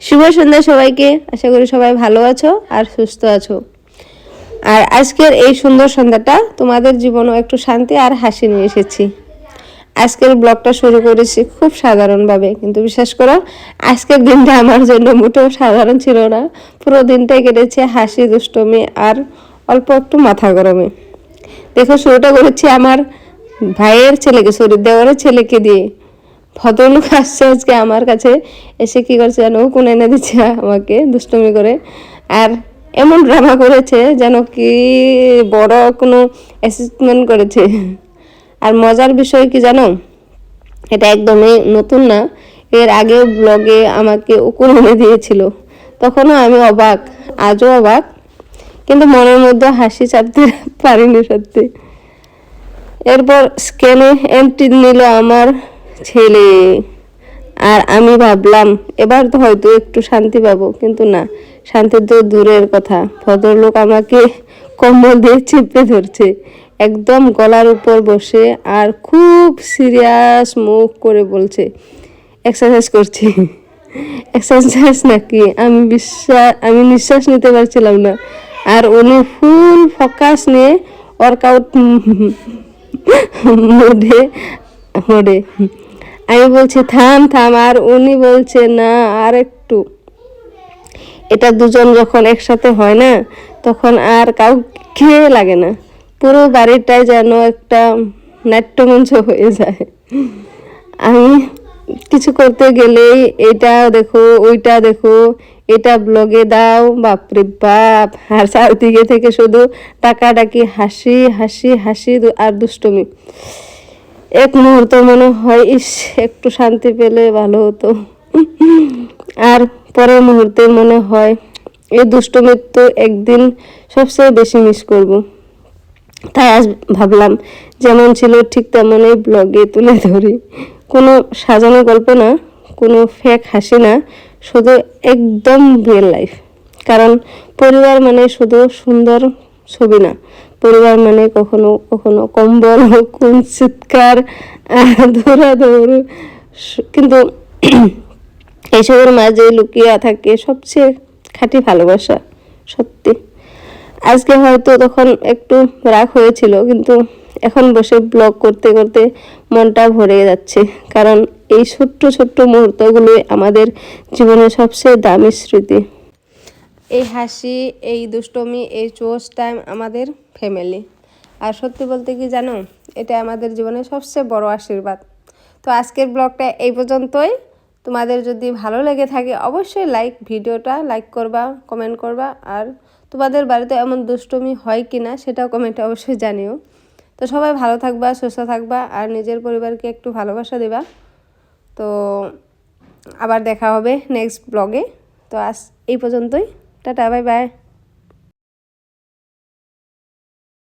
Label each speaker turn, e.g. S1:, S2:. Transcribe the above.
S1: শুভ সন্ধ্যা সবাইকে। আশা করি সবাই ভালো আছো আর সুস্থ আছো। আর আজকের এই সুন্দর সন্ধ্যাটা তোমাদের জীবনেও একটু শান্তি আর হাসি নিয়ে এসেছি। আজকের ব্লগটা শুরু করেছি খুব সাধারণভাবে, কিন্তু বিশ্বাস করো আজকের দিনটা আমার জন্য মোটেও সাধারণ ছিল না। পুরো দিনটাই কেটেছে হাসি, দুষ্টমি আর অল্প একটু মাথা গরমে। দেখো, শুরুটা করেছি আমার ভাইয়ের ছেলেকে, দেওয়ারের ছেলেকে দিয়ে। ভদ্রলোক আসছে আজকে আমার কাছে, এসে কি করছে যেন কোন এনে দিচ্ছে আমাকে দুষ্টুমি করে। আর এমন ড্রামা করেছে যেন কি বড় কোনো অ্যাসেসমেন্ট করেছে। আর মজার বিষয় কি জানো, এটা একদমই নতুন না, এর আগেও ব্লগে আমাকে উকুন এনে দিয়েছিল। তখনও আমি অবাক, আজও অবাক, কিন্তু মনের মধ্যে হাসি চাপতে পারিনি সত্যি। এরপর স্ক্যানে এন্ট্রি নিল আমার ছেলে, আর আমি ভাবলাম এবার তো হয়তো একটু শান্তি পাবো, কিন্তু না, শান্তি তো দূরের কথা। ভদ্রলোক আমাকে কম্বল দিয়ে চেপে ধরছে, একদম গলার উপর বসে, আর খুব সিরিয়াস মুখ করে বলছে এক্সারসাইজ করছি। এক্সারসাইজ নাকি? আমি নিঃশ্বাস নিতে পারছিলাম না। আর উনি ফুল ফোকাস নিয়ে ওয়ার্কআউট মোডে মোডে আমি বলছি থাম থাম, আর উনি বলছে না আর একটু। এটা দুজন যখন একসাথে হয় না, তখন আর কাউকে লাগে না। পুরো বাড়িটাই যেন একটা নাট্যমঞ্চ হয়ে যায়। আমি কিছু করতে গেলেই এটা দেখো, ওইটা দেখো, এটা ব্লগে দাও, বাপরে বাপ। আর চারদিকে থেকে শুধু টাকাটাকি, হাসি হাসি হাসি আর দুষ্টুমি। এক মুহূর্ত মনে হয় ইস, একটু শান্তি পেলে ভালো হতো। আর পরের মুহূর্তে মনে হয় এই দুষ্টুমির তো একদিন সবচেয়ে বেশি মিস করব। তাই আজ ভাবলাম যেমন ছিল ঠিক তেমনই ব্লগে তুলে ধরি। কোনো সাজানো গল্প না, কোনো ফেক হাসি না, শুধু একদম রিয়েল লাইফ। কারণ পরিবার মানে শুধু সুন্দর ছবি না, পরিবার মানে কখনো কখনো কম্বল, কোন চিৎকার, দৌড়াদৌড়। কিন্তু এইসবের মাঝে লুকিয়ে থাকে সবচেয়ে খাঁটি ভালোবাসা। সত্যি আজকে হয়তো তখন একটু রাগ হয়েছিল, কিন্তু এখন বসে ব্লগ করতে করতে মনটা ভরে যাচ্ছে। কারণ এই ছোট্ট ছোট্ট মুহূর্তগুলোই আমাদের জীবনের সবচেয়ে দামি স্মৃতি। এই হাসি, এই দুষ্টমি, এই চোজ টাইম আমাদের ফ্যামিলি। আর সত্যি বলতে কি জানো, এটা আমাদের জীবনের সবচেয়ে বড় আশীর্বাদ। তো আজকের ব্লগটা এই পর্যন্তই। তোমাদের যদি ভালো লেগে থাকে অবশ্যই ভিডিওটা লাইক করবা, কমেন্ট করবা। আর তোমাদের বাড়িতে এমন দুষ্টুমি হয় কি না সেটাও কমেন্টে অবশ্যই জানিও। তো সবাই ভালো থাকবা, সুস্থ থাকবা, আর নিজের পরিবারকে একটু ভালোবাসা দেবা। তো আবার দেখা হবে নেক্সট ব্লগে। তো আজ এই পর্যন্তই, টাটা, বাই বাই।